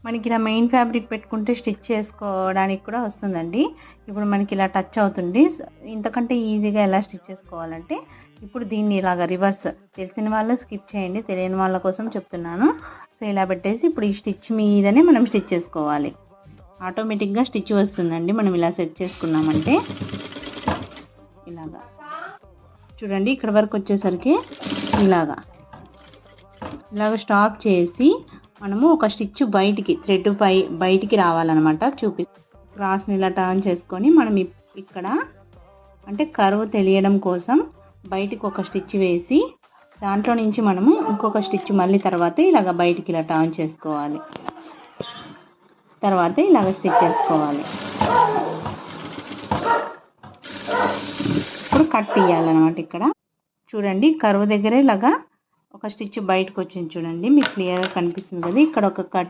మనకి ఇలా main fabric పెట్టుకుంటే స్టిచ్ చేసుకోవడానికి కూడా వస్తుందండి. ఇప్పుడు మనకి ఇలా టచ్ అవుతుంది. ఇంతకంటే ఈజీగా ఎలా స్టిచ్ చేసుకోవాలంటే ఇప్పుడు దీన్ని ఇలాగ రివర్స్, తెలిసిన వాళ్ళు స్కిప్ చేయండి, తెలియని వాళ్ళ కోసం చెప్తున్నాను. సో ఇలా పెట్టేసి ఇప్పుడు ఈ స్టిచ్ మీదనే మనం స్టిచ్ చేసుకోవాలి. ఆటోమేటిక్గా స్టిచ్ వస్తుందండి మనం ఇలా సెట్ చేసుకున్నామంటే. ఇలాగా చూడండి, ఇక్కడ వరకు వచ్చేసరికి ఇలాగ స్టాప్ చేసి మనము ఒక స్టిచ్ బయటికి, థ్రెడ్ బయటికి రావాలన్నమాట. క్రాస్ని ఇలా టర్న్ చేసుకొని మనం ఇక్కడ అంటే కర్వ్ తెలియడం కోసం బయటికి ఒక స్టిచ్ వేసి దాంట్లో నుంచి మనము ఇంకొక స్టిచ్ మళ్ళీ తర్వాత ఇలాగ బయటికి ఇలా టర్న్ చేసుకోవాలి. తర్వాత ఇలాగ స్టిచ్ చేసుకోవాలి. ఇప్పుడు కట్ తీయాలన్నమాట. ఇక్కడ చూడండి, కర్వ్ దగ్గర ఇలాగా ఒక స్టిచ్ బయటకు వచ్చింది చూడండి, మీకు క్లియర్గా కనిపిస్తుంది కదా. ఇక్కడ ఒక కట్